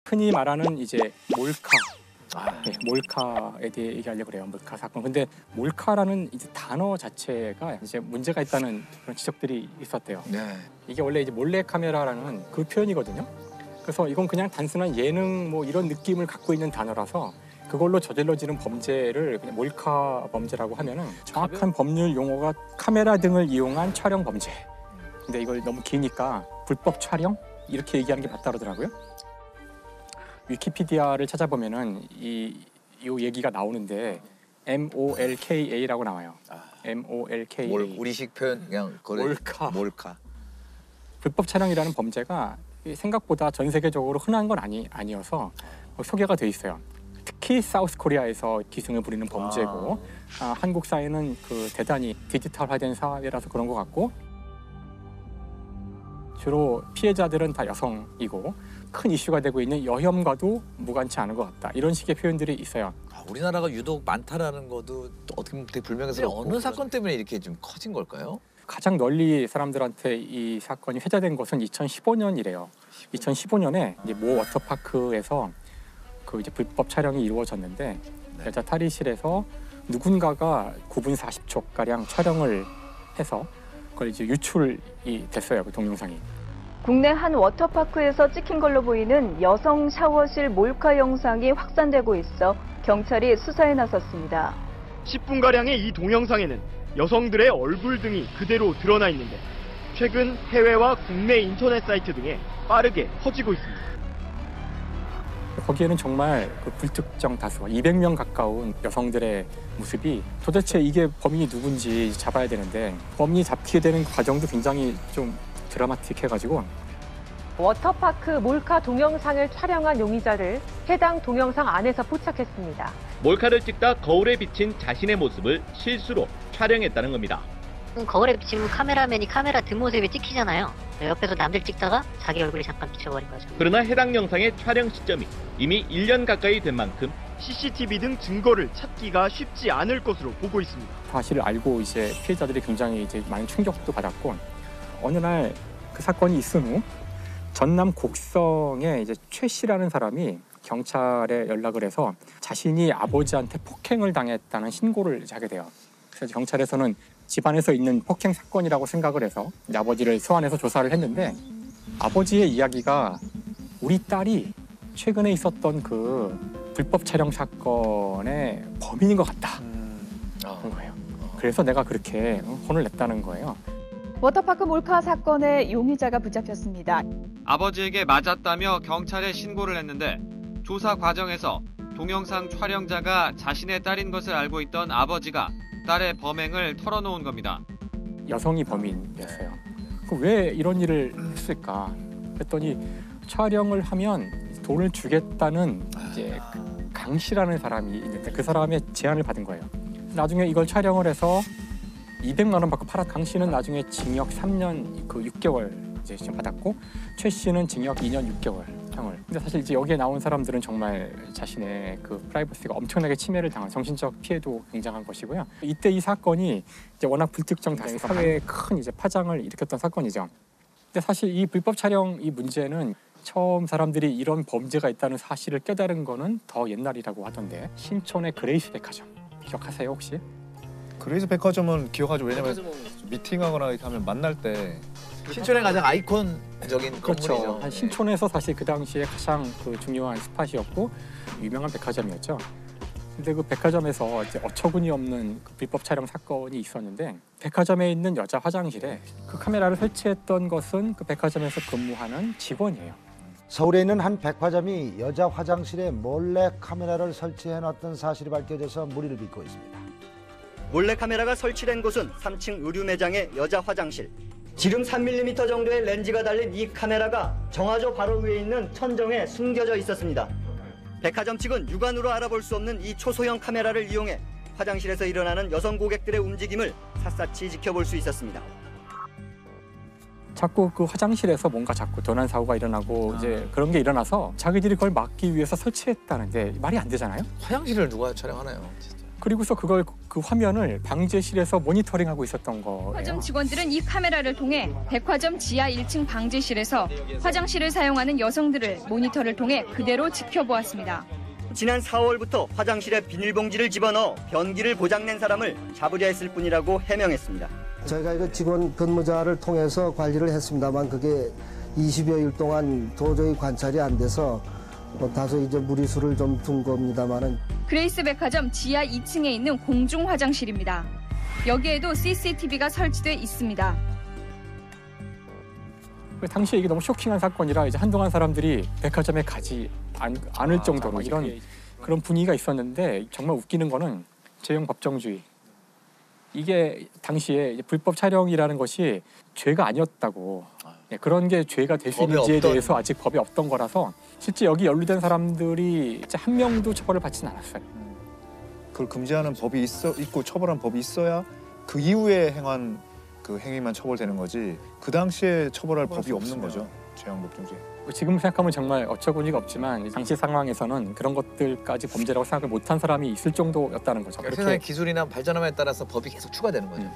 흔히 말하는 이제 몰카, 네, 몰카에 대해 얘기하려고 그래요. 몰카 사건. 근데 몰카라는 이제 단어 자체가 이제 문제가 있다는 그런 지적들이 있었대요. 네. 이게 원래 이제 몰래 카메라라는 그 표현이거든요. 그래서 이건 그냥 단순한 예능 뭐 이런 느낌을 갖고 있는 단어라서 그걸로 저질러지는 범죄를 그냥 몰카 범죄라고 하면은 정확한 법률 용어가 카메라 등을 이용한 촬영 범죄. 근데 이걸 너무 기니까 불법 촬영 이렇게 얘기하는 게 맞다 그러더라고요. 위키피디아를 찾아보면은 이 얘기가 나오는데 MOLKA라고 나와요. MOLKA. 우리식 표현 그냥 몰카. 불법 촬영이라는 범죄가 생각보다 전 세계적으로 흔한 건 아니어서 소개가 돼 있어요. 특히 사우스 코리아에서 기승을 부리는 범죄고 한국 사회는 그 대단히 디지털화된 사회라서 그런 것 같고 주로 피해자들은 다 여성이고 큰 이슈가 되고 있는 여혐과도 무관치 않은 것 같다. 이런 식의 표현들이 있어요. 우리나라가 유독 많다라는 것도 또 어떻게 보면 되게 불명예스러워. 어느 사건 때문에 이렇게 좀 커진 걸까요? 가장 널리 사람들한테 이 사건이 회자된 것은 2015년이래요. 2015년에 이제 모 워터파크에서 그 이제 불법 촬영이 이루어졌는데 여자 탈의실에서 누군가가 9분 40초 가량 촬영을 해서 그걸 이제 유출이 됐어요. 그 동영상이. 국내 한 워터파크에서 찍힌 걸로 보이는 여성 샤워실 몰카 영상이 확산되고 있어 경찰이 수사에 나섰습니다. 10분가량의 이 동영상에는 여성들의 얼굴 등이 그대로 드러나 있는데 최근 해외와 국내 인터넷 사이트 등에 빠르게 퍼지고 있습니다. 거기에는 정말 그 불특정 다수 200명 가까운 여성들의 모습이 도대체 이게 범인이 누군지 잡아야 되는데 범인이 잡히게 되는 과정도 굉장히 좀 드라마틱해가지고 워터파크 몰카 동영상을 촬영한 용의자를 해당 동영상 안에서 포착했습니다. 몰카를 찍다 거울에 비친 자신의 모습을 실수로 촬영했다는 겁니다. 거울에 비치면 카메라맨이 카메라 뒷모습이 찍히잖아요. 옆에서 남들 찍다가 자기 얼굴이 잠깐 비춰버린 거죠. 그러나 해당 영상의 촬영 시점이 이미 1년 가까이 된 만큼 CCTV 등 증거를 찾기가 쉽지 않을 것으로 보고 있습니다. 사실을 알고 이제 피해자들이 굉장히 이제 많은 충격도 받았고 어느 날 그 사건이 있은 후 전남 곡성에 이제 최 씨라는 사람이 경찰에 연락을 해서 자신이 아버지한테 폭행을 당했다는 신고를 하게 돼요. 그래서 경찰에서는 집안에서 있는 폭행 사건이라고 생각을 해서 아버지를 소환해서 조사를 했는데 아버지의 이야기가 우리 딸이 최근에 있었던 그 불법 촬영 사건의 범인인 것 같다 그런 거예요. 그래서 내가 그렇게 혼을 냈다는 거예요. 워터파크 몰카 사건의 용의자가 붙잡혔습니다. 아버지에게 맞았다며 경찰에 신고를 했는데 조사 과정에서 동영상 촬영자가 자신의 딸인 것을 알고 있던 아버지가 딸의 범행을 털어놓은 겁니다. 여성이 범인이었어요. 왜 이런 일을 했을까 했더니 촬영을 하면 돈을 주겠다는 이제 강 씨라는 사람이 있는데 그 사람의 제안을 받은 거예요. 나중에 이걸 촬영을 해서 200만 원 받고 강 씨는 나중에 징역 3년 그 6개월 이제 받았고 최 씨는 징역 2년 6개월 형을. 근데 사실 이제 여기에 나온 사람들은 정말 자신의 그 프라이버시가 엄청나게 침해를 당한 정신적 피해도 굉장한 것이고요. 이때 이 사건이 이제 워낙 불특정 다수 사회에 큰 이제 파장을 일으켰던 사건이죠. 근데 사실 이 불법 촬영 이 문제는 처음 사람들이 이런 범죄가 있다는 사실을 깨달은 거는 더 옛날이라고 하던데 신촌의 그레이스 백화점 기억하세요 혹시? 그레이스 백화점은 기억하죠. 왜냐면 미팅하거나 이렇게 하면 만날 때 신촌의 가장 아이콘적인 그렇죠. 건물이죠. 한 신촌에서 사실 그 당시에 가장 그 중요한 스팟이었고 유명한 백화점이었죠. 근데 그 백화점에서 이제 어처구니 없는 그 불법 촬영 사건이 있었는데 백화점에 있는 여자 화장실에 그 카메라를 설치했던 것은 그 백화점에서 근무하는 직원이에요. 서울에 있는 한 백화점이 여자 화장실에 몰래 카메라를 설치해놨던 사실이 밝혀져서 물의를 빚고 있습니다. 몰래카메라가 설치된 곳은 3층 의류 매장의 여자 화장실. 지름 3mm 정도의 렌즈가 달린 이 카메라가 정화조 바로 위에 있는 천정에 숨겨져 있었습니다. 백화점 측은 육안으로 알아볼 수 없는 이 초소형 카메라를 이용해 화장실에서 일어나는 여성 고객들의 움직임을 샅샅이 지켜볼 수 있었습니다. 자꾸 그 화장실에서 뭔가 자꾸 도난 사고가 일어나고 이제 그런 게 일어나서 자기들이 그걸 막기 위해서 설치했다는데 말이 안 되잖아요. 화장실을 누가 촬영하나요? 진짜. 그리고서 그걸 그 화면을 방제실에서 모니터링하고 있었던 거예요. 백화점 직원들은 이 카메라를 통해 백화점 지하 1층 방제실에서 화장실을 사용하는 여성들을 모니터를 통해 그대로 지켜보았습니다. 지난 4월부터 화장실에 비닐봉지를 집어넣어 변기를 고장낸 사람을 잡으려 했을 뿐이라고 해명했습니다. 저희가 이거 직원 근무자를 통해서 관리를 했습니다만 그게 20여일 동안 도저히 관찰이 안 돼서 다소 이제 무리수를 좀 둔 겁니다만은. 그레이스 백화점 지하 2층에 있는 공중 화장실입니다. 여기에도 CCTV가 설치돼 있습니다. 당시에 이게 너무 쇼킹한 사건이라 이제 한동안 사람들이 백화점에 가지 않을 정도로 이런 그런 분위기가 있었는데 정말 웃기는 거는 제형 법정주의. 이게 당시에 이제 불법 촬영이라는 것이 죄가 아니었다고. 그런 게 죄가 될 수 있는지에 대해서 아직 법이 없던 거라서 실제 여기 연루된 사람들이 한 명도 처벌을 받지는 않았어요. 그걸 금지하는 법이 있고 처벌한 법이 있어야 그 이후에 행한 그 행위만 처벌되는 거지 그 당시에 처벌할 법이 없는 거죠. 제형 법정주의. 지금 생각하면 정말 어처구니가 없지만 당시 상황에서는 그런 것들까지 범죄라고 생각을 못한 사람이 있을 정도였다는 거죠. 그러니까 세상의 기술이나 발전함에 따라서 법이 계속 추가되는 거죠.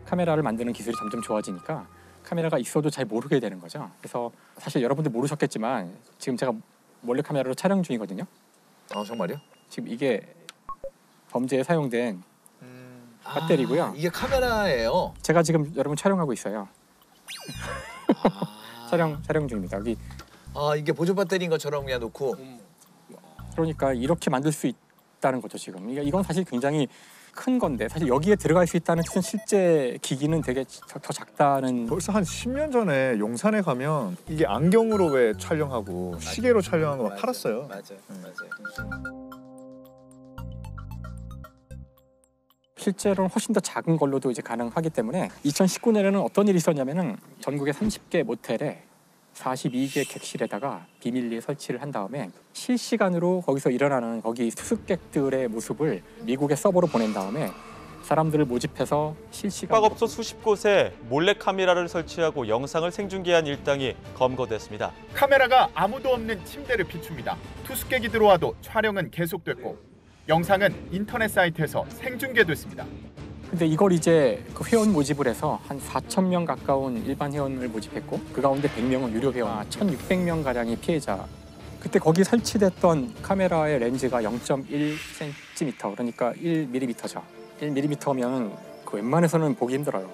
카메라를 만드는 기술이 점점 좋아지니까 카메라가 있어도 잘 모르게 되는 거죠. 그래서 사실 여러분들 모르셨겠지만 지금 제가 몰래 카메라로 촬영 중이거든요. 정말요? 지금 이게 범죄에 사용된 배터리고요. 이게 카메라예요. 제가 지금 여러분 촬영하고 있어요. 촬영 중입니다. 여기. 이게 보조 배터리인 것처럼 그냥 놓고. 그러니까 이렇게 만들 수 있다는 거죠 지금. 이건 사실 굉장히 큰 건데 사실 여기에 들어갈 수 있다는 뜻은 실제 기기는 되게 더 작다는. 벌써 한 10년 전에 용산에 가면 이게 안경으로 왜 촬영하고 시계로 촬영하는 거 막 팔았어요. 맞아요. 실제로는 훨씬 더 작은 걸로도 이제 가능하기 때문에 2019년에는 어떤 일이 있었냐면은 전국의 30개 모텔에 42개 객실에다가 비밀리에 설치를 한 다음에 실시간으로 거기서 일어나는 거기 투숙객들의 모습을 미국의 서버로 보낸 다음에 사람들을 모집해서 실시간 숙박업소 수십 곳에 몰래 카메라를 설치하고 영상을 생중계한 일당이 검거됐습니다. 카메라가 아무도 없는 침대를 비춥니다. 투숙객이 들어와도 촬영은 계속됐고 영상은 인터넷 사이트에서 생중계됐습니다. 근데 이걸 이제 그 회원 모집을 해서 한 4,000명 가까운 일반 회원을 모집했고 그 가운데 100명은 유료 회원, 1,600명 가량이 피해자. 그때 거기 설치됐던 카메라의 렌즈가 0.1cm, 그러니까 1mm죠. 1mm면 그 웬만해서는 보기 힘들어요.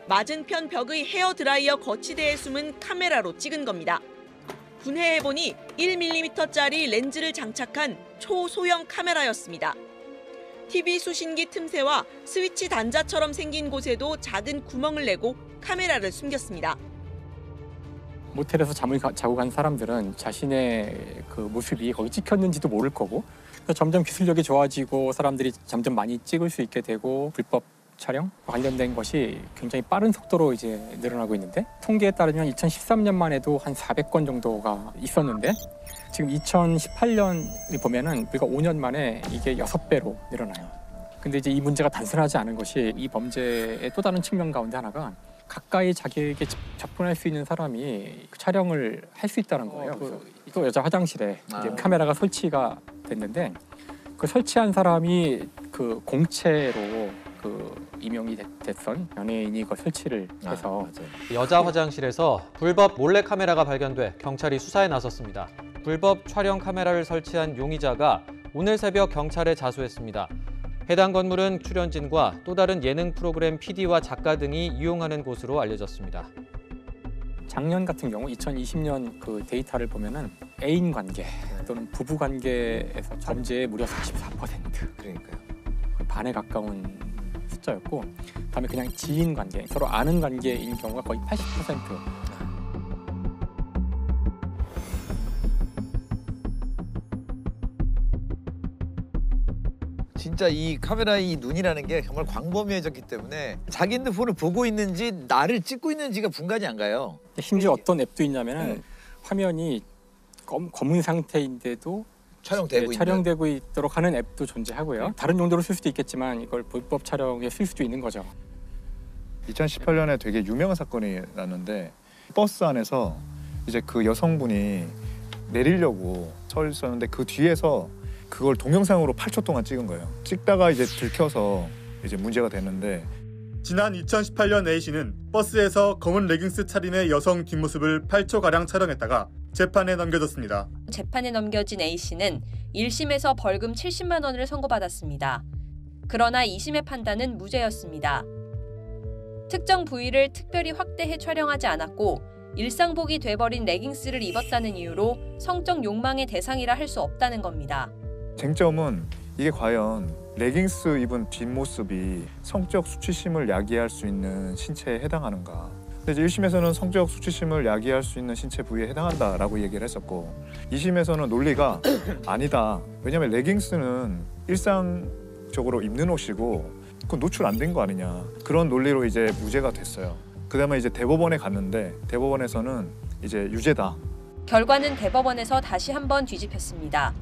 맞은편 벽의 헤어드라이어 거치대에 숨은 카메라로 찍은 겁니다. 분해해보니 1mm짜리 렌즈를 장착한 초소형 카메라였습니다. TV 수신기 틈새와 스위치 단자처럼 생긴 곳에도 작은 구멍을 내고 카메라를 숨겼습니다. 모텔에서 잠을 자고 간 사람들은 자신의 그 모습이 거기 찍혔는지도 모를 거고 점점 기술력이 좋아지고 사람들이 점점 많이 찍을 수 있게 되고 불법 촬영 관련된 것이 굉장히 빠른 속도로 이제 늘어나고 있는데 통계에 따르면 2013년만 해도 한 400건 정도가 있었는데 지금 2018년을 보면은 우리가 5년 만에 이게 6배로 늘어나요. 근데 이제 이 문제가 단순하지 않은 것이 이 범죄의 또 다른 측면 가운데 하나가 가까이 자기에게 접근할 수 있는 사람이 그 촬영을 할 수 있다는 거예요. 또 여자 화장실에 이제 카메라가 설치가 됐는데 그 설치한 사람이 그 공채로 그 임용이 됐던 연예인이 그 설치를 해서 여자 화장실에서 불법 몰래 카메라가 발견돼 경찰이 수사에 나섰습니다. 불법 촬영 카메라를 설치한 용의자가 오늘 새벽 경찰에 자수했습니다. 해당 건물은 출연진과 또 다른 예능 프로그램 PD와 작가 등이 이용하는 곳으로 알려졌습니다. 작년 같은 경우 2020년 그 데이터를 보면은 애인 관계 또는 부부 관계에서 범죄의 무려 44%. 그러니까요. 반에 가까운 숫자였고, 다음에 그냥 지인 관계, 서로 아는 관계인 경우가 거의 80%. 진짜 이 카메라의 이 눈이라는 게 정말 광범위해졌기 때문에 자기 핸드폰을 보고 있는지 나를 찍고 있는지가 분간이 안 가요. 심지어 어떤 앱도 있냐면은 화면이 검은 상태인데도 촬영되고 있도록 하는 앱도 존재하고요. 다른 용도로 쓸 수도 있겠지만 이걸 불법 촬영에 쓸 수도 있는 거죠. 2018년에 되게 유명한 사건이 났는데 버스 안에서 이제 그 여성분이 내리려고 서 있었는데 그 뒤에서 그걸 동영상으로 8초 동안 찍은 거예요. 찍다가 이제 들켜서 이제 문제가 됐는데 지난 2018년 A씨는 버스에서 검은 레깅스 차림의 여성 뒷모습을 8초가량 촬영했다가 재판에 넘겨졌습니다. 재판에 넘겨진 A씨는 1심에서 벌금 70만 원을 선고받았습니다. 그러나 2심의 판단은 무죄였습니다. 특정 부위를 특별히 확대해 촬영하지 않았고 일상복이 돼버린 레깅스를 입었다는 이유로 성적 욕망의 대상이라 할 수 없다는 겁니다. 쟁점은 이게 과연 레깅스 입은 뒷모습이 성적 수치심을 야기할 수 있는 신체에 해당하는가. 근데 이제 1심에서는 성적 수치심을 야기할 수 있는 신체 부위에 해당한다라고 얘기를 했었고 2심에서는 논리가 아니다. 왜냐하면 레깅스는 일상적으로 입는 옷이고 그건 노출 안 된 거 아니냐. 그런 논리로 이제 무죄가 됐어요. 그다음에 이제 대법원에 갔는데 대법원에서는 이제 유죄다. 결과는 대법원에서 다시 한번 뒤집혔습니다.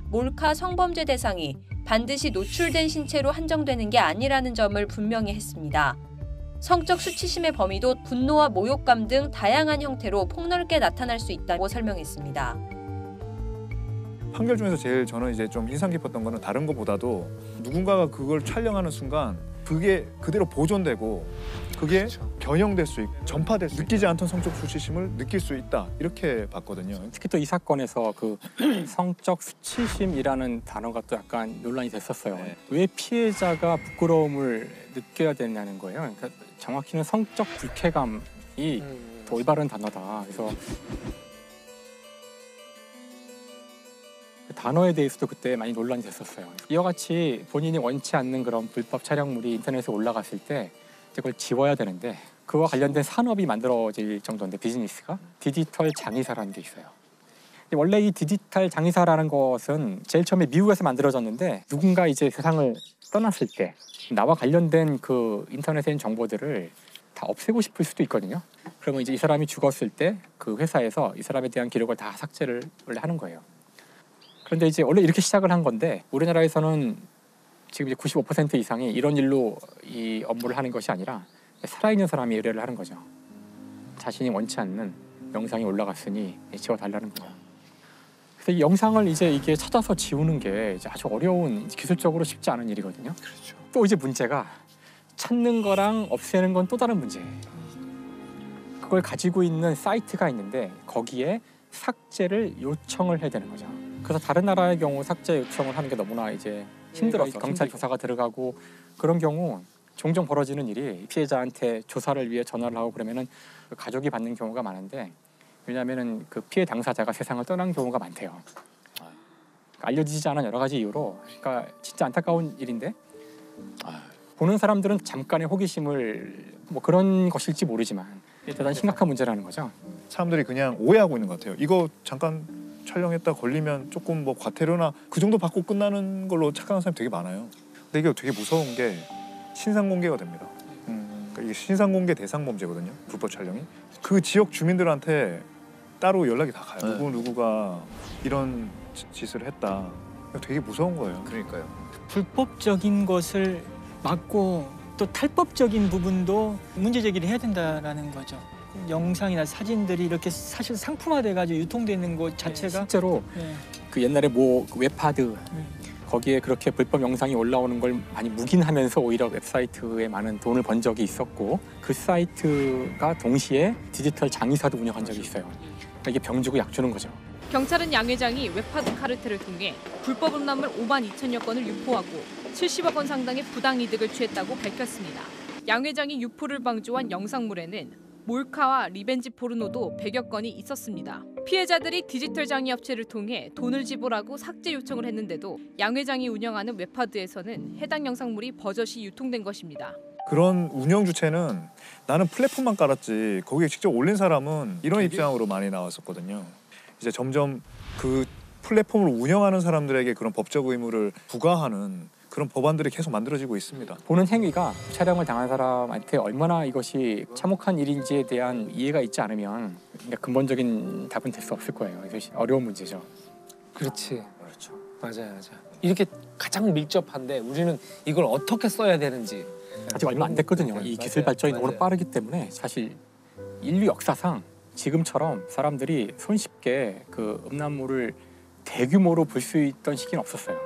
몰카 성범죄 대상이 반드시 노출된 신체로 한정되는 게 아니라는 점을 분명히 했습니다. 성적 수치심의 범위도 분노와 모욕감 등 다양한 형태로 폭넓게 나타날 수 있다고 설명했습니다. 판결 중에서 제일 저는 이제 좀 인상 깊었던 거는 다른 것보다도 누군가가 그걸 촬영하는 순간 그게 그대로 보존되고 그게 변형될 수 있고 전파될 수 느끼지 않던 성적 수치심을 느낄 수 있다 이렇게 봤거든요. 특히 또 이 사건에서 그 성적 수치심이라는 단어가 또 약간 논란이 됐었어요. 왜 피해자가 부끄러움을 느껴야 되냐는 거예요. 그러니까 정확히는 성적 불쾌감이 더 올바른 단어다. 그래서 그 단어에 대해서도 그때 많이 논란이 됐었어요. 이와 같이 본인이 원치 않는 그런 불법 촬영물이 인터넷에 올라갔을 때 그걸 지워야 되는데 그와 관련된 산업이 만들어질 정도인데 비즈니스가 디지털 장의사라는 게 있어요. 원래 이 디지털 장의사라는 것은 제일 처음에 미국에서 만들어졌는데 누군가 이제 세상을 떠났을 때 나와 관련된 그 인터넷에 있는 정보들을 다 없애고 싶을 수도 있거든요. 그러면 이제 이 사람이 죽었을 때 그 회사에서 이 사람에 대한 기록을 다 삭제를 원래 하는 거예요. 그런데 이제 원래 이렇게 시작을 한 건데 우리나라에서는 지금 이제 95% 이상이 이런 일로 이 업무를 하는 것이 아니라 살아있는 사람이 의뢰를 하는 거죠. 자신이 원치 않는 영상이 올라갔으니 지워달라는 거예요. 그래서 이 영상을 이제 이게 찾아서 지우는 게 이제 아주 어려운 기술적으로 쉽지 않은 일이거든요. 그렇죠. 또 이제 문제가 찾는 거랑 없애는 건 또 다른 문제예요. 그걸 가지고 있는 사이트가 있는데 거기에 삭제를 요청을 해야 되는 거죠. 그래서 다른 나라의 경우 삭제 요청을 하는 게 너무나 이제 힘들어서 경찰 조사가 들어가고 그런 경우 종종 벌어지는 일이 피해자한테 조사를 위해 전화를 하고 그러면은 그 가족이 받는 경우가 많은데 왜냐하면은 그 피해 당사자가 세상을 떠난 경우가 많대요. 알려지지 않은 여러 가지 이유로 그러니까 진짜 안타까운 일인데 보는 사람들은 잠깐의 호기심을 뭐 그런 것일지 모르지만 대단히 심각한 문제라는 거죠. 사람들이 그냥 오해하고 있는 것 같아요. 이거 잠깐 촬영했다 걸리면 조금 뭐 과태료나 그 정도 받고 끝나는 걸로 착각하는 사람이 되게 많아요. 근데 이게 되게 무서운 게 신상 공개가 됩니다. 그러니까 이게 신상 공개 대상 범죄거든요. 불법 촬영이. 그 지역 주민들한테 따로 연락이 다 가요. 누구가 이런 짓을 했다. 되게 무서운 거예요. 그러니까요. 불법적인 것을 막고 또 탈법적인 부분도 문제 제기를 해야 된다라는 거죠. 영상이나 사진들이 이렇게 사실 상품화돼가지고 유통되는 것 자체가 실제로 그 옛날에 뭐 웹하드 거기에 그렇게 불법 영상이 올라오는 걸 많이 묵인하면서 오히려 웹사이트에 많은 돈을 번 적이 있었고 그 사이트가 동시에 디지털 장의사도 운영한 적이 있어요. 그러니까 이게 병 주고 약 주는 거죠. 경찰은 양 회장이 웹하드 카르텔을 통해 불법 음란물 5만 2천여 건을 유포하고 70억 원 상당의 부당이득을 취했다고 밝혔습니다. 양 회장이 유포를 방조한 영상물에는 몰카와 리벤지 포르노도 100여 건이 있었습니다. 피해자들이 디지털 장의 업체를 통해 돈을 지불하고 삭제 요청을 했는데도 양 회장이 운영하는 웹하드에서는 해당 영상물이 버젓이 유통된 것입니다. 그런 운영 주체는 나는 플랫폼만 깔았지 거기에 직접 올린 사람은 이런 입장으로 많이 나왔었거든요. 이제 점점 그 플랫폼을 운영하는 사람들에게 그런 법적 의무를 부과하는 그런 법안들이 계속 만들어지고 있습니다. 보는 행위가 촬영을 당한 사람한테 얼마나 이것이 참혹한 일인지에 대한 이해가 있지 않으면 그러니까 근본적인 답은 될 수 없을 거예요. 이것이 어려운 문제죠. 그렇지. 그렇죠. 맞아요. 이렇게 가장 밀접한데 우리는 이걸 어떻게 써야 되는지 아직 얼마 안 됐거든요. 이 기술 발전이 너무 빠르기 때문에 사실 인류 역사상 지금처럼 사람들이 손쉽게 그 음란물을 대규모로 볼 수 있던 시기는 없었어요.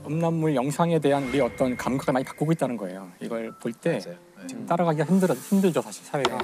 음란물 영상에 대한 우리 어떤 감각을 많이 바꾸고 있다는 거예요. 이걸 볼 때 지금 따라가기가 힘들죠, 사실 사회가.